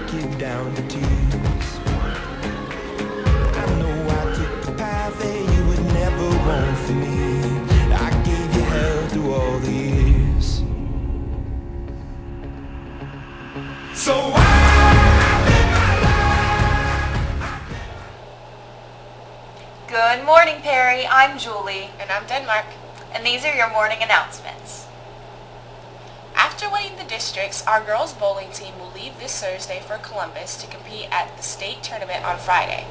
break you down to tears. I know I took the path that you would never want for me. I gave you hell through all the years. So Good morning, Perry. I'm Julie. And I'm Denmark. And these are your morning announcements. After winning the districts, our girls bowling team will leave this Thursday for Columbus to compete at the state tournament on Friday.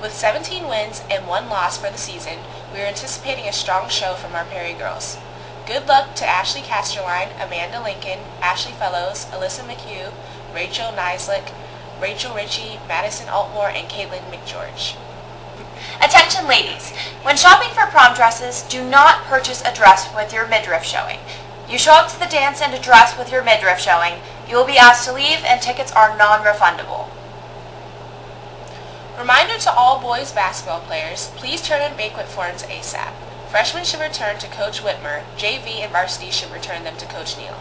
With 17 wins and 1 loss for the season, we are anticipating a strong show from our Perry girls. Good luck to Ashley Casterline, Amanda Lincoln, Ashley Fellows, Alyssa McHue, Rachael Nizialek, Rachel Ritchey, Madison Altimore, and Kaitlyn McGeorge. Attention ladies, when shopping for prom dresses, do not purchase a dress with your midriff showing. You show up to the dance in a dress with your midriff showing, you will be asked to leave and tickets are non-refundable. Reminder to all boys basketball players, please turn in banquet forms ASAP. Freshmen should return to Coach Whitmer, JV and Varsity should return them to Coach Neal.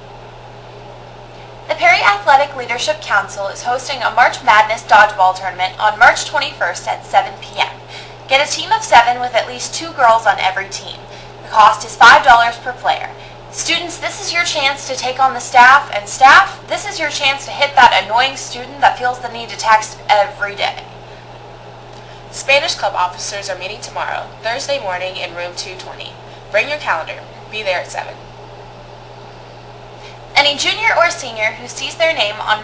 The Perry Athletic Leadership Council is hosting a March Madness dodgeball tournament on March 21st at 7 p.m. Get a team of 7 with at least 2 girls on every team. The cost is $5 per player. Students, this is your chance to take on the staff, and staff, this is your chance to hit that annoying student that feels the need to text every day. Spanish Club officers are meeting tomorrow, Thursday morning in room 220. Bring your calendar. Be there at 7. Any junior or senior who sees their name on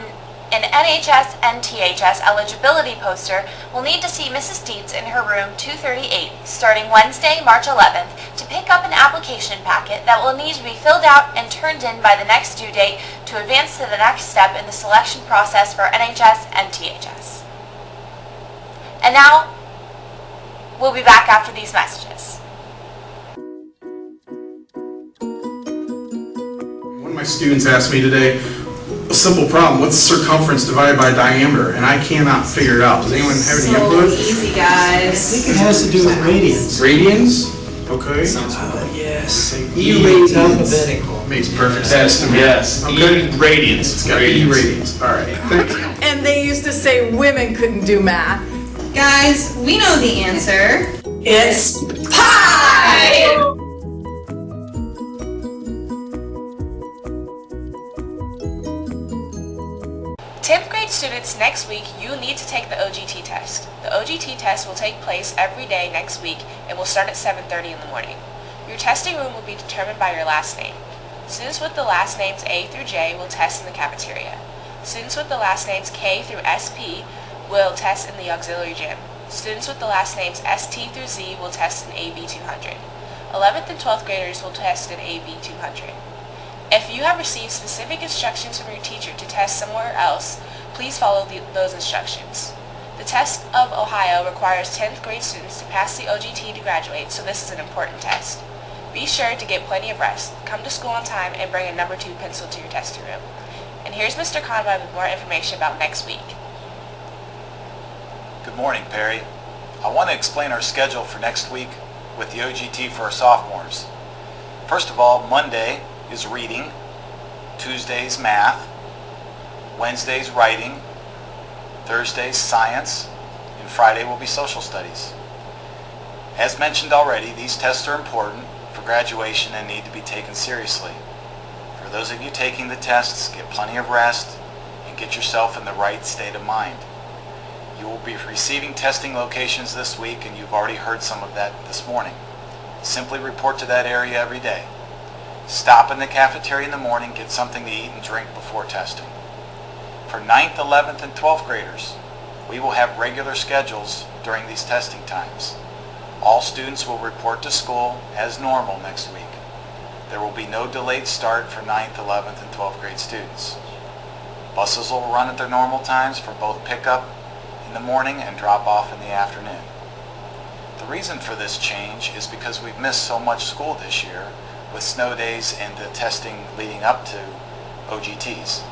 an NHS and THS eligibility poster will need to see Mrs. Dietz in her room 238 starting Wednesday, March 11th to pick up an application packet that will need to be filled out and turned in by the next due date to advance to the next step in the selection process for NHS and THS. And now, we'll be back after these messages. One of my students asked me today, a simple problem, what's circumference divided by diameter? And I cannot figure it out. Does anyone have any input? So easy, guys. I think it has to do with radians. Radians? Okay. Yes. E radians. Alphabetical. Makes perfect sense to me. Yes. Okay. E radians. It's got E radians. All right. Thank you. And they used to say women couldn't do math. Guys, we know the answer. It's pie! 10th grade students, next week you need to take the OGT test. The OGT test will take place every day next week and will start at 7:30 in the morning. Your testing room will be determined by your last name. Students with the last names A through J will test in the cafeteria. Students with the last names K through SP will test in the auxiliary gym. Students with the last names ST through Z will test in AB 200. 11th and 12th graders will test in AB 200. If you have received specific instructions from your teacher to test somewhere else, please follow those instructions. The test of Ohio requires 10th grade students to pass the OGT to graduate, so this is an important test. Be sure to get plenty of rest, come to school on time, and bring a number 2 pencil to your testing room. And here's Mr. Conroy with more information about next week. Good morning, Perry. I want to explain our schedule for next week with the OGT for our sophomores. First of all, Monday is reading, Tuesday's math, Wednesday's writing, Thursday's science, and Friday will be social studies. As mentioned already, these tests are important for graduation and need to be taken seriously. For those of you taking the tests, get plenty of rest and get yourself in the right state of mind. You will be receiving testing locations this week, and you've already heard some of that this morning. Simply report to that area every day. Stop in the cafeteria in the morning, get something to eat and drink before testing. For 9th, 11th, and 12th graders, we will have regular schedules during these testing times. All students will report to school as normal next week. There will be no delayed start for 9th, 11th, and 12th grade students. Buses will run at their normal times for both pickup in the morning and drop off in the afternoon. The reason for this change is because we've missed so much school this year with snow days and the testing leading up to OGTs.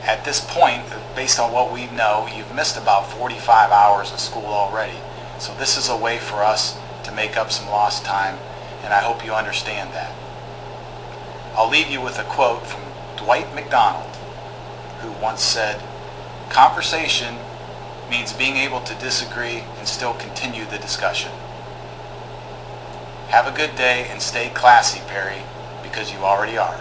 At this point, based on what we know, you've missed about 45 hours of school already. So this is a way for us to make up some lost time, and I hope you understand that. I'll leave you with a quote from Dwight McDonald, who once said, "Conversation means being able to disagree and still continue the discussion." Have a good day and stay classy, Perry, because you already are.